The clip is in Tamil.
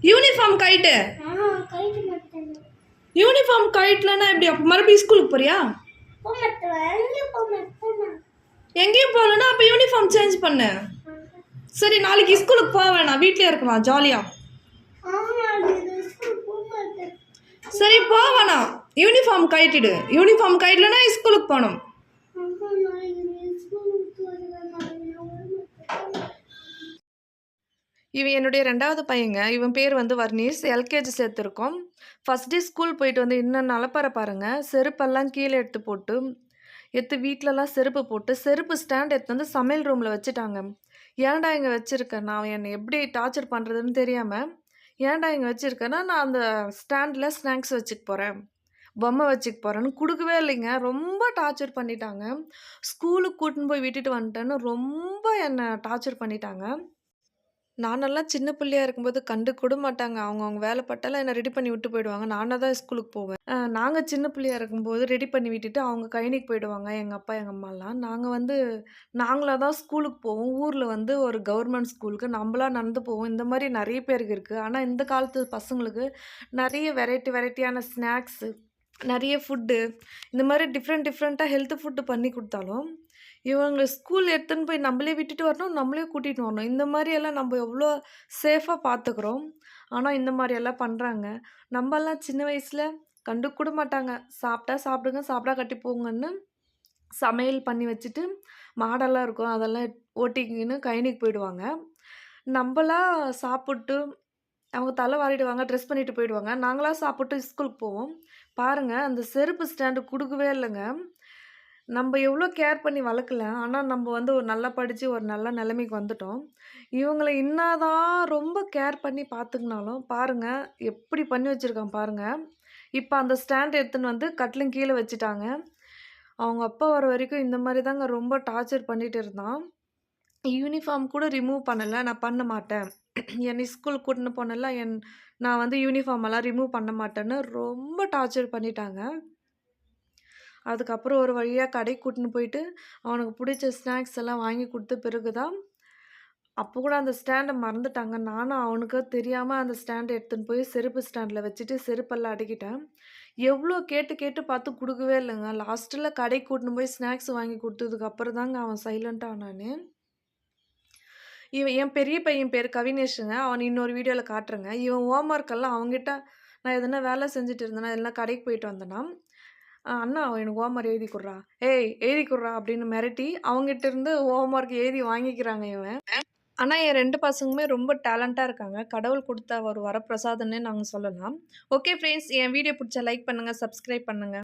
யூனிஃபார்ம் கைட்டு யூனிஃபார்ம் கைட்லன்னா எப்படி அப்போ மறுபடியும் ஸ்கூலுக்கு போறியா? எங்கேயும் போகலன்னா அப்போ யூனிஃபார்ம் சேஞ்ச் பண்ணு. சரி நாளைக்கு ஸ்கூலுக்கு போக வேணாம், வீட்டிலே இருக்கலாம் ஜாலியா. சரி போவேணா, யூனிஃபார்ம் கைட்டிடு. யூனிஃபார்ம் கைட்லனா ஸ்கூலுக்கு போகணும். இவன் என்னுடைய 2வது பையங்க. இவன் பேர் வந்து வர்ணீஸ். எல்கேஜி சேர்த்துருக்கோம். ஃபஸ்ட் டே ஸ்கூல் போயிட்டு வந்து இன்னும் நலப்பற பாருங்க. செருப்பெல்லாம் கீழே எடுத்து வீட்டிலலாம் செருப்பு போட்டு செருப்பு ஸ்டாண்ட் எடுத்து வந்து சமையல் ரூமில் வச்சுட்டாங்க. ஏன்டா இங்கே வச்சுருக்கேன், நான் என்னை எப்படி டார்ச்சர் பண்ணுறதுன்னு தெரியாமல் ஏன்டா இங்கே வச்சுருக்கேன்னா, நான் அந்த ஸ்டாண்டில் ஸ்நாக்ஸ் வச்சுக்க போகிறேன், பொம்மை வச்சுக்க போகிறேன்னு கொடுக்கவே இல்லைங்க. ரொம்ப டார்ச்சர் பண்ணிட்டாங்க. ஸ்கூலுக்கு கூட்டின்னு போய் விட்டுட்டு வந்துட்டேன்னு ரொம்ப என்னை டார்ச்சர் பண்ணிட்டாங்க. நானெல்லாம் சின்ன பிள்ளையா இருக்கும்போது கண்டுக்கூட மாட்டாங்க. அவங்கவங்க வேலை பட்டாலும் என்ன ரெடி பண்ணி விட்டு போயிடுவாங்க. நானா தான் ஸ்கூலுக்கு போவேன். நாங்க சின்ன பிள்ளையா இருக்கும்போது ரெடி பண்ணி விட்டுட்டு அவங்க கழனிக்கு போயிடுவாங்க. எங்க அப்பா, எங்க அம்மாலாம். நாங்களா தான் ஸ்கூலுக்கு போவோம். ஊர்ல வந்து ஒரு கவர்மெண்ட் ஸ்கூலுக்கு நம்பளா நடந்து போவோம். இந்த மாரி நெறைய பேருக்கு இருக்கு. ஆனா இந்த காலத்து பசங்களுக்கு நெறைய வெரைட்டியான ஸ்நாக்ஸு, நெறைய ஃபுட்டு, இந்த மாரி டிஃப்ரெண்ட்டா ஹெல்த் ஃபுட்டு பண்ணி குடுத்தாலும், இவங்க ஸ்கூல் எடுத்துன்னு போய் நம்மளே விட்டுட்டு வரணும், நம்மளே கூட்டிட்டு வரணும். இந்த மாரியெல்லாம் நம்ம எவ்வளோ சேஃபா பார்த்துக்குறோம். ஆனா, இந்த மாரியெல்லாம் பண்றாங்க. நம்பலாம் சின்ன வயசுல கண்டுக்க கூட மாட்டாங்க. சாப்பிட்டா சாப்பிடுங்க, சாப்பிட்டா கட்டி போங்கன்னு சமையல் பண்ணி வச்சுட்டு, மாடெல்லாம் இருக்கும். அதெல்லாம் ஓட்டிக்கின்னு கழனிக்கு போயிடுவாங்க. நம்பளா சாப்பிட்டு, அவங்க தலை வாரிடுவாங்க, ட்ரெஸ் பண்ணிட்டு போயிடுவாங்க. நாங்களா சாப்பிட்டு ஸ்கூலுக்கு போவோம். பாருங்க, அந்த செருப்பு ஸ்டாண்டு குடுக்கவே இல்லங்க. நம்ப எவ்வளோ கேர் பண்ணி வளர்க்கல. ஆனா, நம்ப வந்து ஒரு நல்லா படிச்சு ஒரு நல்ல நிலைமைக்கு வந்துட்டோம். இவங்கள என்னாதான் ரொம்ப கேர் பண்ணி பார்த்துக்கினாலும், பாருங்க எப்படி பண்ணி வச்சிருக்கான் பாருங்க. இப்ப அந்த ஸ்டாண்ட் எடுத்துன்னு வந்து கட்டிலின் கீழ வச்சுட்டாங்க. அவங்க அப்பா வர வரைக்கும் இந்த மாரி தாங்க ரொம்ப டார்ச்சர் பண்ணிட்டு இருந்தான். யூனிஃபார்ம் கூட ரிமூவ் பண்ணல. நான் பண்ண மாட்டேன். என்னை ஸ்கூலுக்கு கூட்டின்னு போனேன்ல, நான் வந்து யூனிஃபார்ம் எல்லாம் ரிமூவ் பண்ண மாட்டேன்னு ரொம்ப டார்ச்சர் பண்ணிட்டாங்க. அதுக்கப்புறம் ஒரு வழியா கடைக்கு கூட்டின்னு போயிட்டு, அவனுக்கு புடிச்ச ஸ்நாக்ஸ் எல்லாம் வாங்கி குடுத்த பிறகு தான், அப்போ கூட அந்த ஸ்டாண்ட மறந்துட்டாங்க. நானும் அவனுக்கு தெரியாம அந்த ஸ்டாண்ட எடுத்துன்னு போய் செருப்பு ஸ்டாண்ட்ல வச்சுட்டு செருப்பெல்லாம் அடுக்கிட்டேன். எவ்வளோ கேட்டு கேட்டு பார்த்து குடுக்கவே இல்லங்க. லாஸ்ட்ல கடைக்கு கூட்டின்னு போய் ஸ்நாக்ஸ் வாங்கி குடுத்ததுக்கு அப்புறம் தாங்க அவன் சைலன்ட்டா ஆனானே. என் பெரிய பையன் பேரு கவினேஷுங்க. அவன இன்னொரு வீடியோல காட்டுறேங்க. இவன் ஹோம் ஒர்க் எல்லாம் அவன்கிட்ட நான் எதனா வேலை செஞ்சுட்டு இருந்தேனா, இல்லனா கடைக்கு போயிட்டு வந்தேனா, "அண்ணா எனக்கு ஹோம் ஒர்க் எழுதி குட்றா. ஏய் எழுதி குட்றா" அப்படின்னு மிரட்டி அவங்ககிட்ட இருந்து ஹோம் ஒர்க் எழுதி வாங்கிக்கிறாங்க இவன். ஆனா என் 2 பசங்களுமே ரொம்ப டேலண்டா இருக்காங்க. கடவுள் குடுத்த ஒரு வரப்பிரசாதம்னே நாங்க சொல்லலாம். ஓகே ஃப்ரெண்ட்ஸ், என் வீடியோ புடிச்சா லைக் பண்ணுங்க, சப்ஸ்கிரைப் பண்ணுங்க.